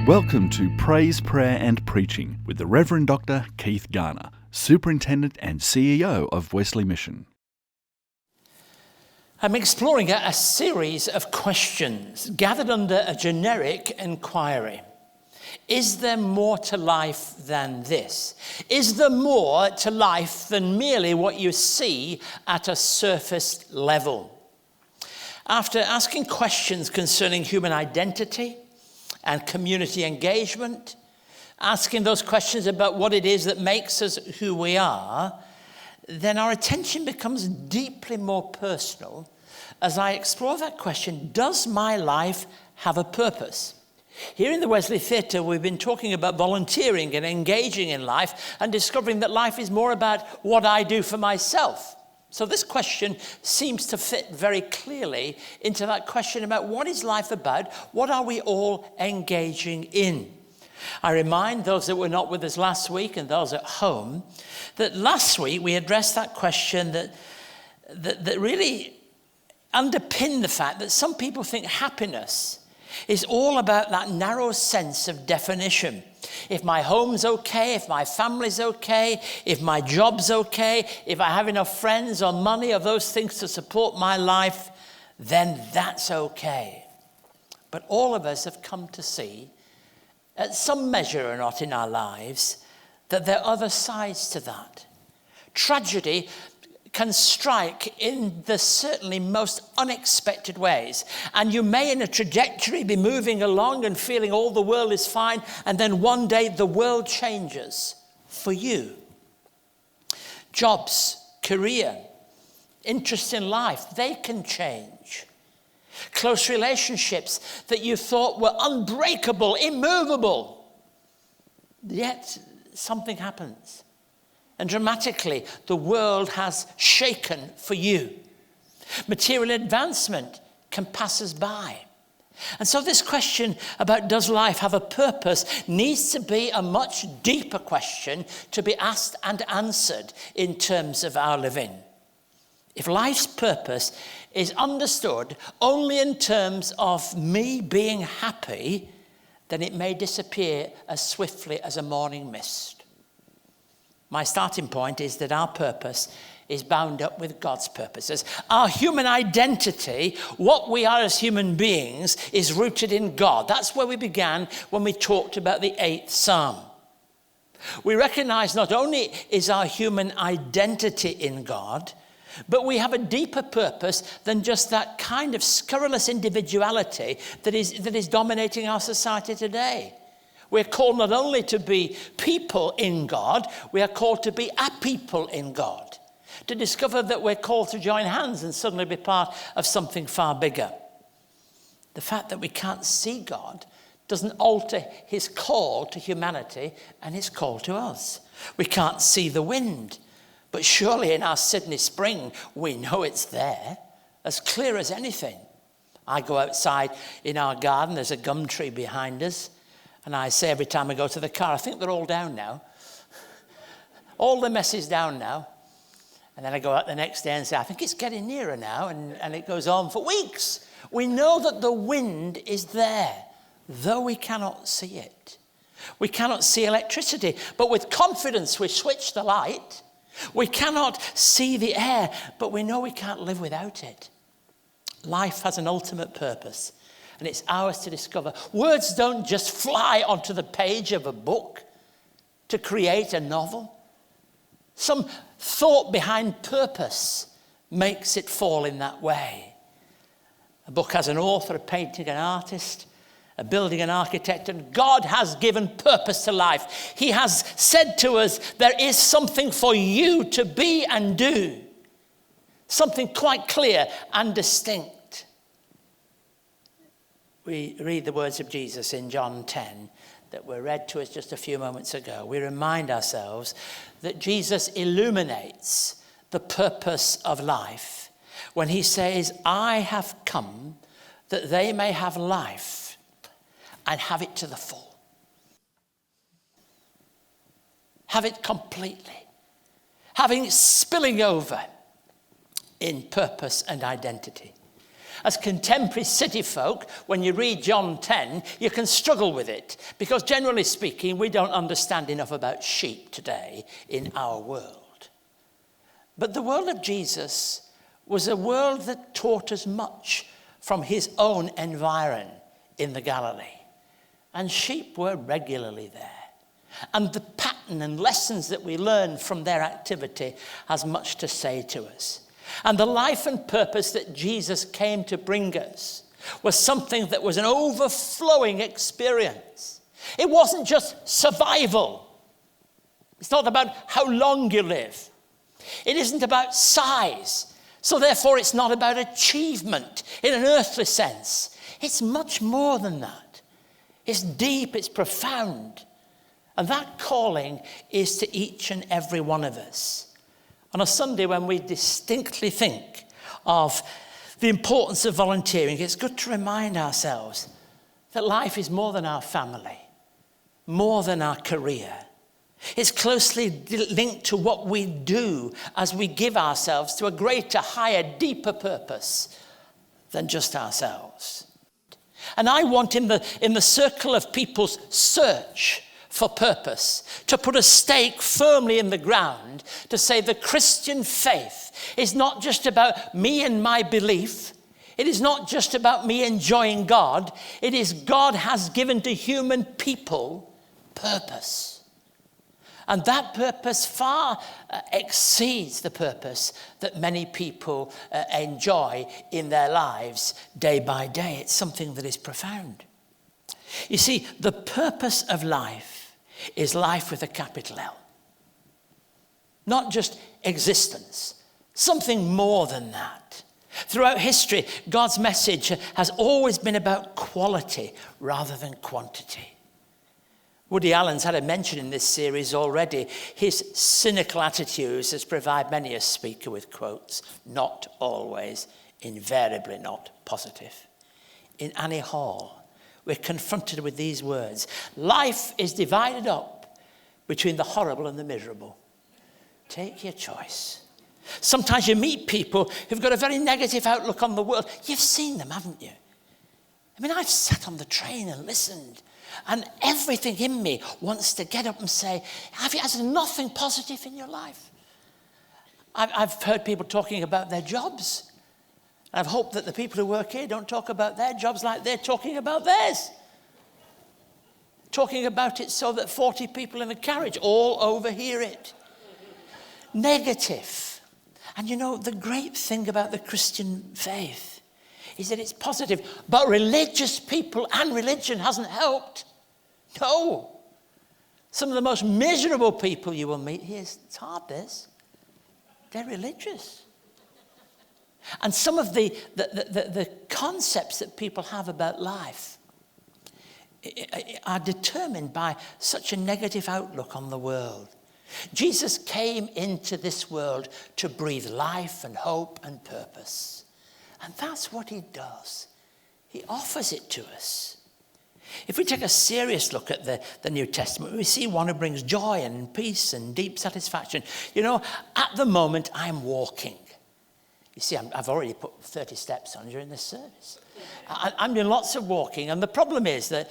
Welcome to Praise, Prayer and Preaching with the Reverend Dr. Keith Garner, Superintendent and CEO of Wesley Mission. I'm exploring a series of questions gathered under a generic inquiry. Is there more to life than this? Is there more to life than merely what you see at a surface level? After asking questions concerning human identity and community engagement, asking those questions about what it is that makes us who we are, then our attention becomes deeply more personal as I explore that question, does my life have a purpose? Here in the Wesley Theatre, we've been talking about volunteering and engaging in life and discovering that life is more about what I do for myself. So this question seems to fit very clearly into that question about what is life about? What are we all engaging in? I remind those that were not with us last week and those at home that last week we addressed that question that really underpinned the fact that some people think happiness is all about that narrow sense of definition. If my home's okay, if my family's okay, if my job's okay, if I have enough friends or money or those things to support my life, then that's okay. But all of us have come to see, at some measure or not in our lives, that there are other sides to that. Tragedy can strike in the certainly most unexpected ways. And you may in a trajectory be moving along and feeling all the world is fine, and then one day the world changes for you. Jobs, career, interest in life, they can change. Close relationships that you thought were unbreakable, immovable, yet something happens. And dramatically, the world has shaken for you. Material advancement can pass us by. And so this question about does life have a purpose needs to be a much deeper question to be asked and answered in terms of our living. If life's purpose is understood only in terms of me being happy, then it may disappear as swiftly as a morning mist. My starting point is that our purpose is bound up with God's purposes. Our human identity, what we are as human beings, is rooted in God. That's where we began when we talked about the 8th Psalm. We recognize not only is our human identity in God, but we have a deeper purpose than just that kind of scurrilous individuality that is dominating our society today. We're called not only to be people in God, we are called to be a people in God. To discover that we're called to join hands and suddenly be part of something far bigger. The fact that we can't see God doesn't alter his call to humanity and his call to us. We can't see the wind, but surely in our Sydney spring, we know it's there, as clear as anything. I go outside in our garden, there's a gum tree behind us. And I say every time I go to the car, I think they're all down now. All the mess is down now. And then I go out the next day and say, I think it's getting nearer now. And it goes on for weeks. We know that the wind is there, though we cannot see it. We cannot see electricity, but with confidence we switch the light. We cannot see the air, but we know we can't live without it. Life has an ultimate purpose. And it's ours to discover. Words don't just fly onto the page of a book to create a novel. Some thought behind purpose makes it fall in that way. A book has an author, a painting, an artist, a building, an architect, and God has given purpose to life. He has said to us, there is something for you to be and do. Something quite clear and distinct. We read the words of Jesus in John 10 that were read to us just a few moments ago. We remind ourselves that Jesus illuminates the purpose of life when he says, I have come that they may have life and have it to the full. Have it completely. Having spilling over in purpose and identity. As contemporary city folk, when you read John 10, you can struggle with it because generally speaking, we don't understand enough about sheep today in our world. But the world of Jesus was a world that taught us much from his own environ in the Galilee. And sheep were regularly there. And the pattern and lessons that we learn from their activity has much to say to us. And the life and purpose that Jesus came to bring us was something that was an overflowing experience. It wasn't just survival. It's not about how long you live. It isn't about size. So therefore, it's not about achievement in an earthly sense. It's much more than that. It's deep, it's profound. And that calling is to each and every one of us. On a Sunday when we distinctly think of the importance of volunteering, it's good to remind ourselves that life is more than our family, more than our career. It's closely linked to what we do as we give ourselves to a greater, higher, deeper purpose than just ourselves. And I want in the circle of people's search for purpose, to put a stake firmly in the ground, to say the Christian faith is not just about me and my belief. It is not just about me enjoying God. It is God has given to human people purpose. And that purpose far exceeds the purpose that many people enjoy in their lives day by day. It's something that is profound. You see, the purpose of life is life with a capital L. Not just existence, something more than that. Throughout history, God's message has always been about quality rather than quantity. Woody Allen's had a mention in this series already. His cynical attitudes has provided many a speaker with quotes, not always, invariably not positive. In Annie Hall, we're confronted with these words. Life is divided up between the horrible and the miserable. Take your choice. Sometimes you meet people who've got a very negative outlook on the world. You've seen them, haven't you? I mean, I've sat on the train and listened, and everything in me wants to get up and say, has there nothing positive in your life? I've heard people talking about their jobs. I've hoped that the people who work here don't talk about their jobs like they're talking about theirs. Talking about it so that 40 people in a carriage all overhear it. Negative. And you know, the great thing about the Christian faith is that it's positive. But religious people and religion hasn't helped. No. Some of the most miserable people you will meet here, it's hard this. They're religious. And some of the concepts that people have about life are determined by such a negative outlook on the world. Jesus came into this world to breathe life and hope and purpose. And that's what he does. He offers it to us. If we take a serious look at the New Testament, we see one who brings joy and peace and deep satisfaction. You know, at the moment I'm walking. You see, I've already put 30 steps on during this service. I'm doing lots of walking, and the problem is that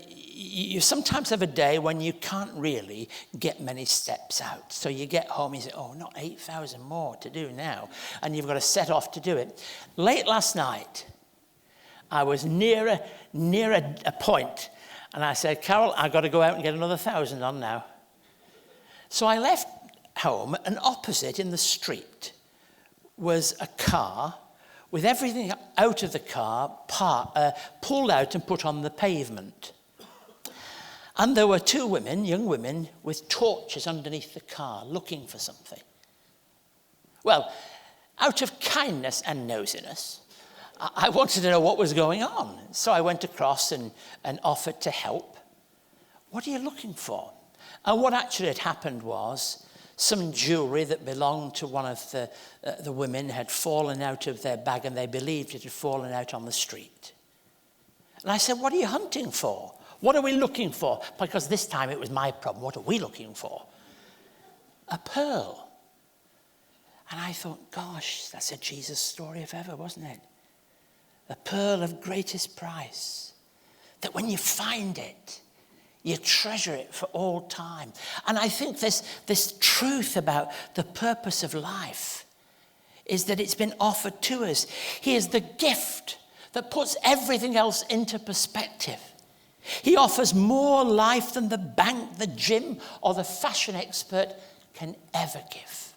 you sometimes have a day when you can't really get many steps out. So you get home, you say, oh, not 8,000 more to do now, and you've got to set off to do it. Late last night, I was near a point, and I said, Carol, I've got to go out and get another 1,000 on now. So I left home, and opposite in the street was a car with everything out of the car pulled out and put on the pavement. And there were two women, young women, with torches underneath the car looking for something. Well, out of kindness and nosiness, I wanted to know what was going on. So I went across and offered to help. What are you looking for? And what actually had happened was some jewellery that belonged to one of the women had fallen out of their bag, and they believed it had fallen out on the street. And I said, what are you hunting for? What are we looking for? Because this time it was my problem. What are we looking for? A pearl. And I thought, gosh, that's a Jesus story if ever, wasn't it? the pearl of greatest price, that when you find it, you treasure it for all time. And I think this truth about the purpose of life is that it's been offered to us. He is the gift that puts everything else into perspective. He offers more life than the bank, the gym, or the fashion expert can ever give.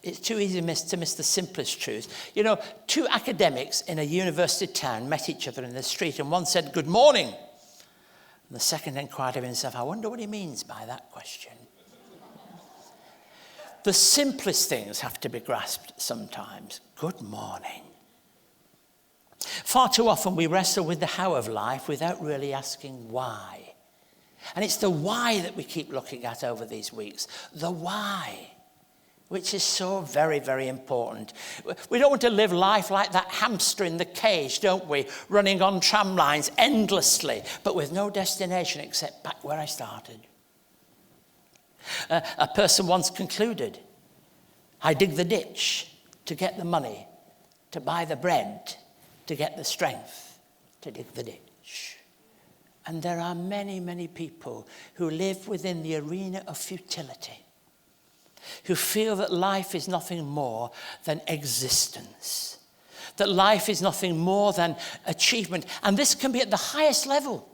It's too easy to miss the simplest truth. You know, two academics in a university town met each other in the street, and one said, "Good morning." And the second inquired of himself, "I wonder what he means by that question." The simplest things have to be grasped sometimes. Good morning. Far too often we wrestle with the how of life without really asking why. And it's the why that we keep looking at over these weeks. The why, which is so very, very important. We don't want to live life like that hamster in the cage, don't we? Running on tram lines endlessly, but with no destination except back where I started. A person once concluded, "I dig the ditch to get the money, to buy the bread, to get the strength to dig the ditch." And there are many, many people who live within the arena of futility, who feel that life is nothing more than existence, that life is nothing more than achievement. And this can be at the highest level.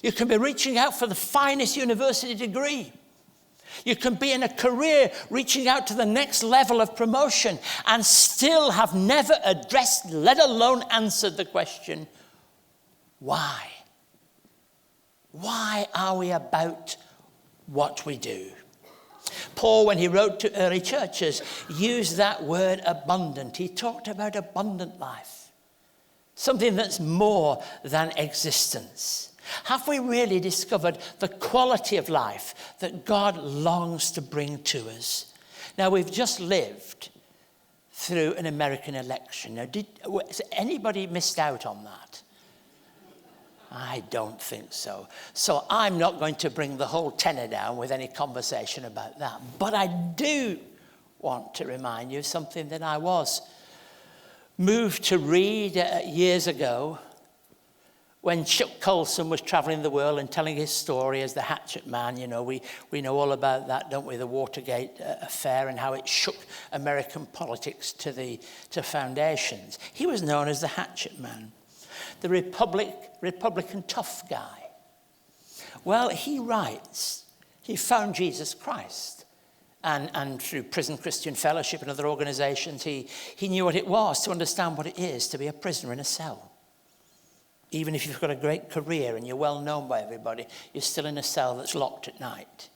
You can be reaching out for the finest university degree. You can be in a career reaching out to the next level of promotion and still have never addressed, let alone answered the question, why? Why are we about what we do? Paul, when he wrote to early churches, used that word abundant. He talked about abundant life, something that's more than existence. Have we really discovered the quality of life that God longs to bring to us? Now, we've just lived through an American election. Now, has anybody missed out on that? I don't think so. So I'm not going to bring the whole tenor down with any conversation about that. But I do want to remind you of something that I was moved to read years ago, when Chuck Colson was traveling the world and telling his story as the hatchet man. You know, we know all about that, don't we? The Watergate affair and how it shook American politics to foundations. He was known as the hatchet man, the Republican tough guy. Well, he writes, he found Jesus Christ. And through Prison Christian Fellowship and other organizations, he knew what it was to understand what it is to be a prisoner in a cell. Even if you've got a great career and you're well known by everybody, you're still in a cell that's locked at night.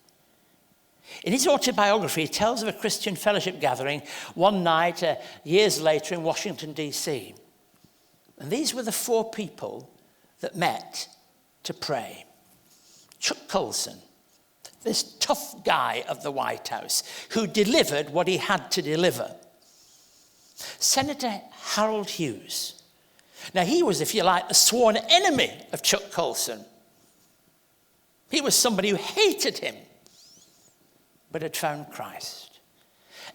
In his autobiography, he tells of a Christian fellowship gathering one night, years later in Washington, D.C. And these were the four people that met to pray. Chuck Colson, this tough guy of the White House, who delivered what he had to deliver. Senator Harold Hughes. Now, he was, if you like, the sworn enemy of Chuck Colson. He was somebody who hated him, but had found Christ.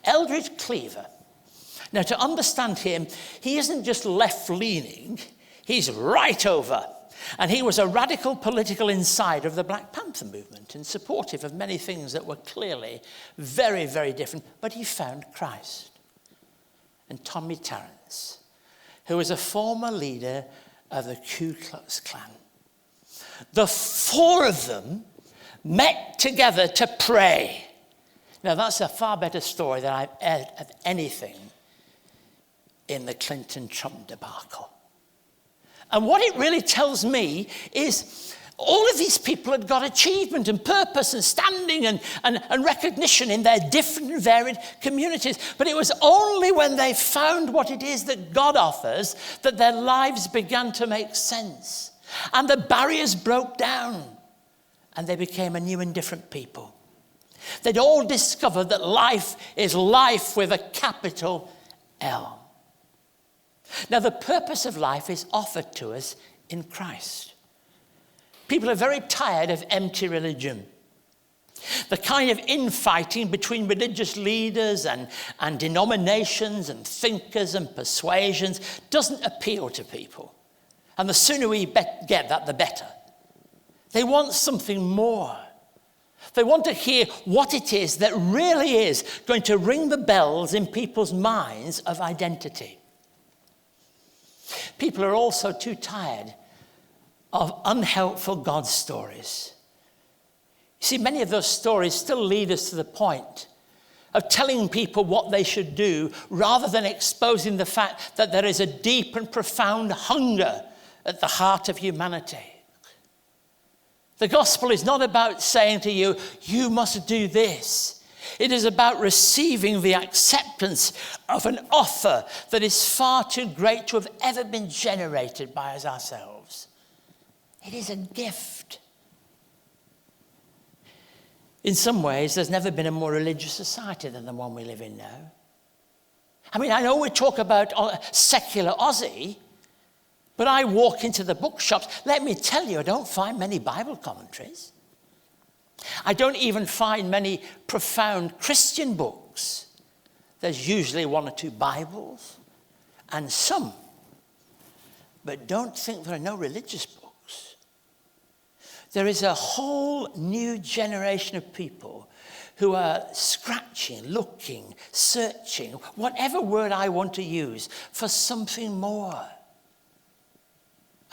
Eldridge Cleaver. Now, to understand him, he isn't just left-leaning, he's right over. And he was a radical political insider of the Black Panther movement and supportive of many things that were clearly very, very different. But he found Christ. And Tommy Tarrance, who was a former leader of the Ku Klux Klan. The four of them met together to pray. Now, that's a far better story than I've heard of anything in the Clinton-Trump debacle. And what it really tells me is all of these people had got achievement and purpose and standing and recognition in their different and varied communities. But it was only when they found what it is that God offers that their lives began to make sense. And the barriers broke down and they became a new and different people. They'd all discovered that life is life with a capital L. Now, the purpose of life is offered to us in Christ. People are very tired of empty religion. The kind of infighting between religious leaders and denominations and thinkers and persuasions doesn't appeal to people. And the sooner we get that, the better. They want something more. They want to hear what it is that really is going to ring the bells in people's minds of identity. People are also too tired of unhelpful God stories. You see, many of those stories still lead us to the point of telling people what they should do rather than exposing the fact that there is a deep and profound hunger at the heart of humanity. The gospel is not about saying to you, you must do this. It is about receiving the acceptance of an offer that is far too great to have ever been generated by us ourselves. It is a gift. In some ways, there's never been a more religious society than the one we live in now. I mean, I know we talk about secular Aussie, but I walk into the bookshops. Let me tell you, I don't find many Bible commentaries. I don't even find many profound Christian books. There's usually one or two Bibles and some. But don't think there are no religious books. There is a whole new generation of people who are scratching, looking, searching, whatever word I want to use, for something more.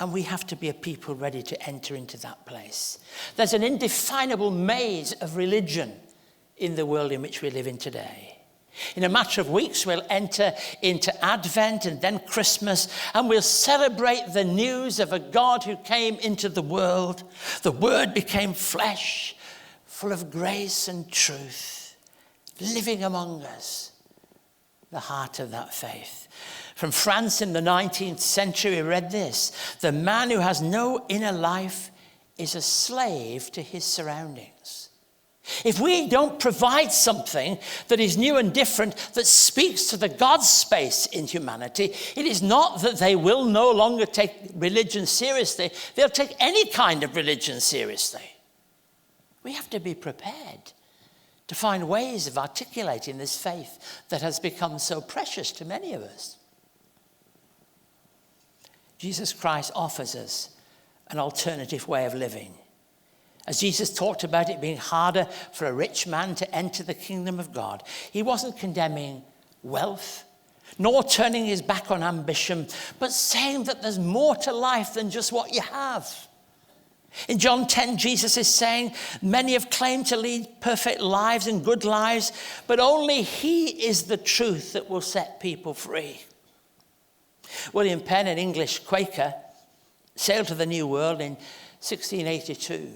And we have to be a people ready to enter into that place. There's an indefinable maze of religion in the world in which we live in today. In a matter of weeks, we'll enter into Advent and then Christmas, and we'll celebrate the news of a God who came into the world. The Word became flesh, full of grace and truth, living among us, the heart of that faith. From France in the 19th century, we read this: the man who has no inner life is a slave to his surroundings. If we don't provide something that is new and different, that speaks to the God space in humanity, it is not that they will no longer take religion seriously. They'll take any kind of religion seriously. We have to be prepared to find ways of articulating this faith that has become so precious to many of us. Jesus Christ offers us an alternative way of living. As Jesus talked about it being harder for a rich man to enter the kingdom of God, he wasn't condemning wealth, nor turning his back on ambition, but saying that there's more to life than just what you have. In John 10, Jesus is saying, many have claimed to lead perfect lives and good lives, but only he is the truth that will set people free. William Penn, an English Quaker, sailed to the New World in 1682.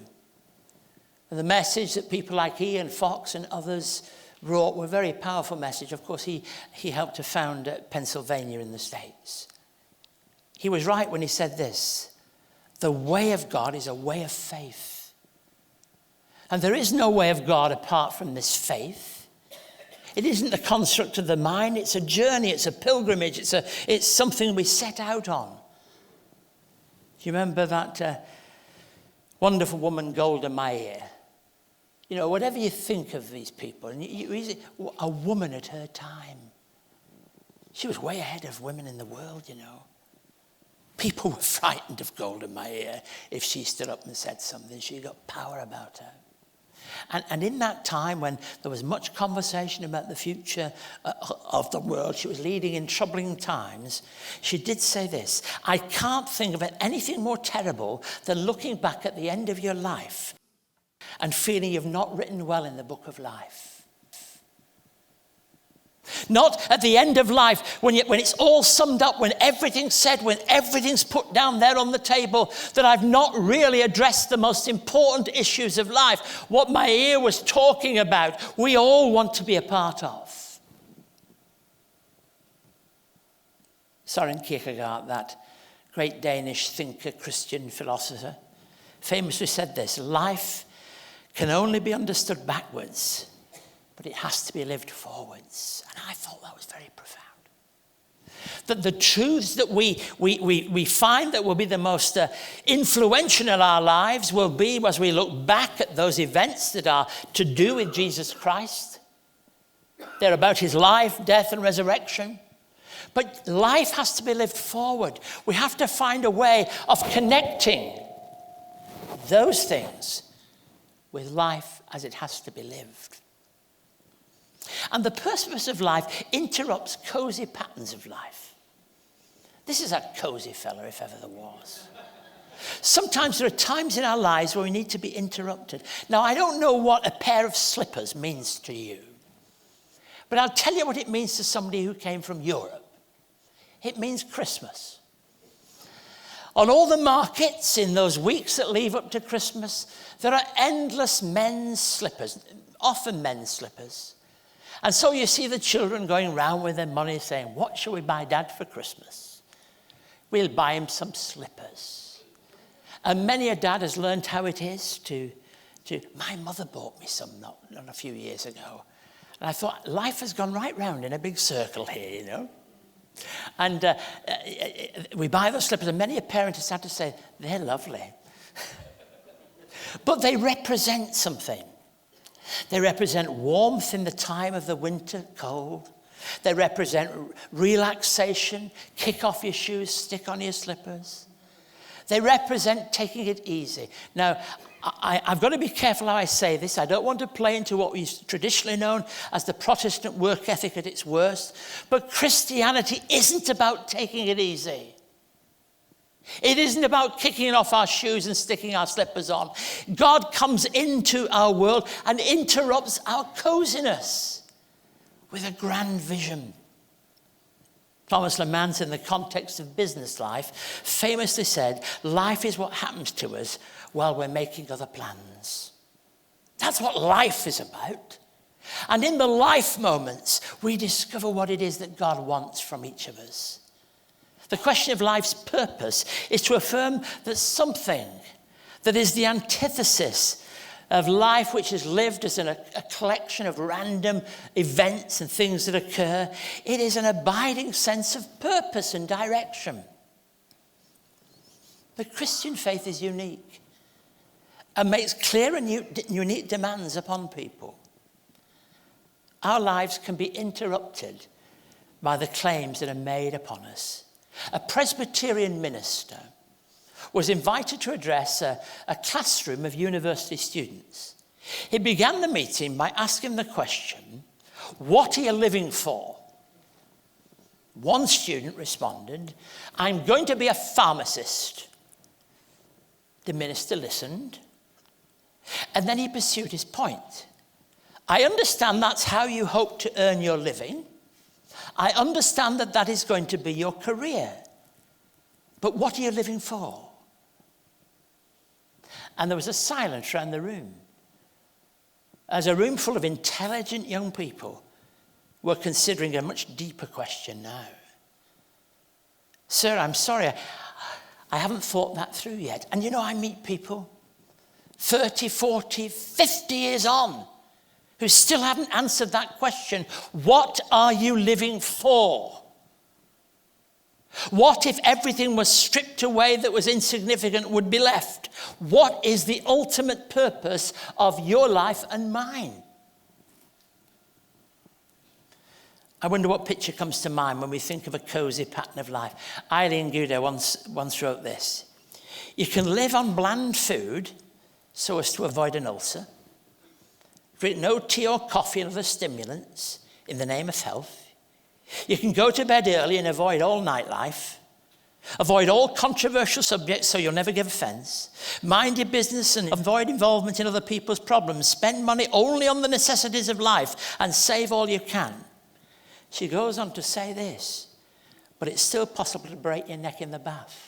And the message that people like Ian Fox and others wrote were a very powerful message. Of course, he helped to found Pennsylvania in the States. He was right when he said this: the way of God is a way of faith. And there is no way of God apart from this faith. It isn't the construct of the mind. It's a journey. It's a pilgrimage. It's something we set out on. Do you remember that wonderful woman, Golda Meir? You know, whatever you think of these people, and a woman at her time. She was way ahead of women in the world, you know. People were frightened of Golda Meir if she stood up and said something. She got power about her. And in that time when there was much conversation about the future of the world, she was leading in troubling times, she did say this: I can't think of anything more terrible than looking back at the end of your life and feeling you've not written well in the book of life. Not at the end of life, when it's all summed up, when everything's said, when everything's put down there on the table, that I've not really addressed the most important issues of life. What my ear was talking about, we all want to be a part of. Søren Kierkegaard, that great Danish thinker, Christian philosopher, famously said this: life can only be understood backwards, but it has to be lived forwards. And I thought that was very profound. That the truths that we find that will be the most influential in our lives will be as we look back at those events that are to do with Jesus Christ. They're about his life, death, and resurrection. But life has to be lived forward. We have to find a way of connecting those things with life as it has to be lived. And the purpose of life interrupts cozy patterns of life. This is a cozy fella, if ever there was. Sometimes there are times in our lives where we need to be interrupted. Now, I don't know what a pair of slippers means to you, but I'll tell you what it means to somebody who came from Europe. It means Christmas. On all the markets in those weeks that lead up to Christmas, there are endless men's slippers, often men's slippers. And so you see the children going round with their money saying, what shall we buy Dad for Christmas? We'll buy him some slippers. And many a dad has learned how it is to my mother bought me some not a few years ago. And I thought, life has gone right round in a big circle here, you know. And we buy those slippers, and many a parent has had to say, they're lovely. But they represent something. They represent warmth in the time of the winter cold. They represent relaxation. Kick off your shoes, stick on your slippers. They represent taking it easy. Now, I've got to be careful how I say this. I don't want to play into what we've traditionally known as the Protestant work ethic at its worst. But Christianity isn't about taking it easy. It isn't about kicking off our shoes and sticking our slippers on. God comes into our world and interrupts our coziness with a grand vision. Thomas Lamont, in the context of business life, famously said, life is what happens to us while we're making other plans. That's what life is about. And in the life moments, we discover what it is that God wants from each of us. The question of life's purpose is to affirm that something that is the antithesis of life, which is lived as a collection of random events and things that occur, it is an abiding sense of purpose and direction. The Christian faith is unique and makes clear and unique demands upon people. Our lives can be interrupted by the claims that are made upon us. A Presbyterian minister was invited to address a classroom of university students. He began the meeting by asking the question, what are you living for? One student responded, I'm going to be a pharmacist. The minister listened, and then he pursued his point. I understand that's how you hope to earn your living. I understand that that is going to be your career. But what are you living for? And there was a silence around the room, as a room full of intelligent young people were considering a much deeper question now. Sir, I'm sorry, I haven't thought that through yet. And you know, I meet people 30, 40, 50 years on who still haven't answered that question. What are you living for? What if everything was stripped away that was insignificant would be left? What is the ultimate purpose of your life and mine? I wonder what picture comes to mind when we think of a cozy pattern of life. Eileen Guder once wrote this. You can live on bland food so as to avoid an ulcer. Drink no tea or coffee and other stimulants in the name of health. You can go to bed early and avoid all nightlife. Avoid all controversial subjects so you'll never give offense. Mind your business and avoid involvement in other people's problems. Spend money only on the necessities of life and save all you can. She goes on to say this, but it's still possible to break your neck in the bath.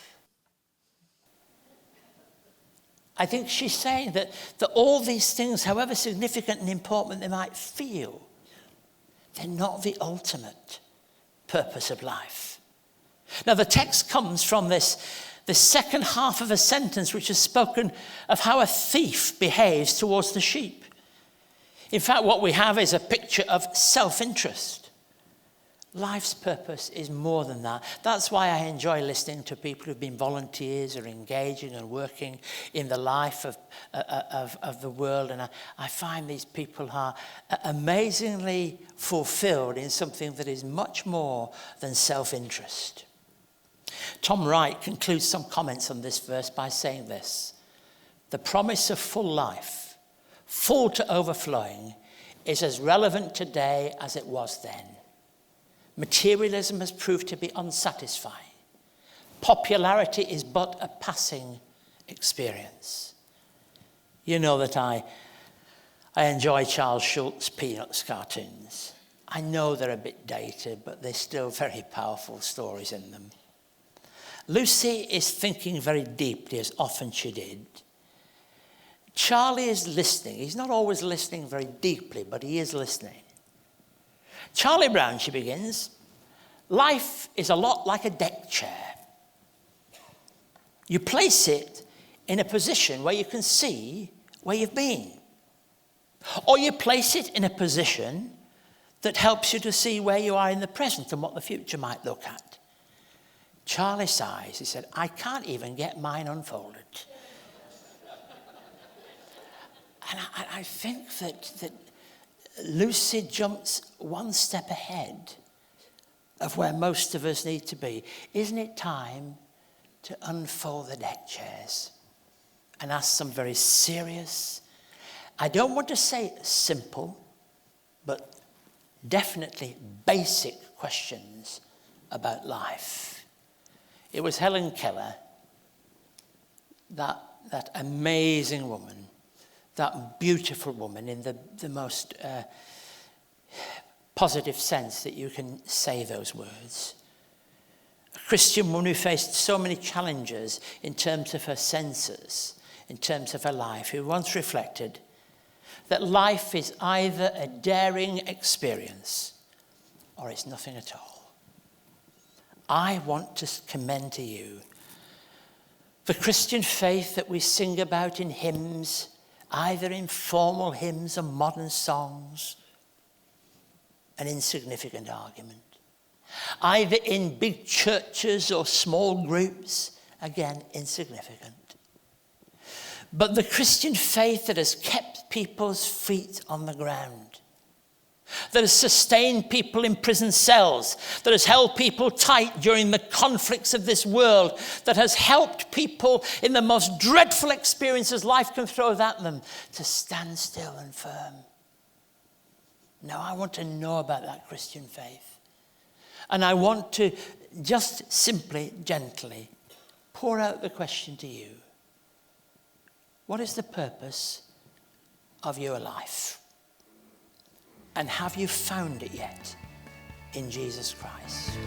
I think she's saying that all these things, however significant and important they might feel, they're not the ultimate purpose of life. Now, the text comes from this second half of a sentence which has spoken of how a thief behaves towards the sheep. In fact, what we have is a picture of self-interest. Life's purpose is more than that. That's why I enjoy listening to people who've been volunteers or engaging and working in the life of the world. And I find these people are amazingly fulfilled in something that is much more than self-interest. Tom Wright concludes some comments on this verse by saying this: the promise of full life, full to overflowing, is as relevant today as it was then. Materialism has proved to be unsatisfying. Popularity is but a passing experience. You know that I enjoy Charles Schulz's Peanuts cartoons. I know they're a bit dated, but they're still very powerful stories in them. Lucy is thinking very deeply, as often she did. Charlie is listening. He's not always listening very deeply, but he is listening. Charlie Brown, she begins, life is a lot like a deck chair. You place it in a position where you can see where you've been. Or you place it in a position that helps you to see where you are in the present and what the future might look at. Charlie sighs. He said, I can't even get mine unfolded. And I think that Lucy jumps one step ahead of where most of us need to be. Isn't it time to unfold the deck chairs and ask some very serious, I don't want to say simple, but definitely basic questions about life? It was Helen Keller, that amazing woman, that beautiful woman in the most positive sense that you can say those words. A Christian woman who faced so many challenges in terms of her senses, in terms of her life, who once reflected that life is either a daring experience or it's nothing at all. I want to commend to you the Christian faith that we sing about in hymns, either in formal hymns or modern songs, an insignificant argument. Either in big churches or small groups, again, insignificant. But the Christian faith that has kept people's feet on the ground, that has sustained people in prison cells, that has held people tight during the conflicts of this world, that has helped people in the most dreadful experiences life can throw at them to stand still and firm. Now, I want to know about that Christian faith. And I want to just simply, gently pour out the question to you. What is the purpose of your life? And have you found it yet in Jesus Christ?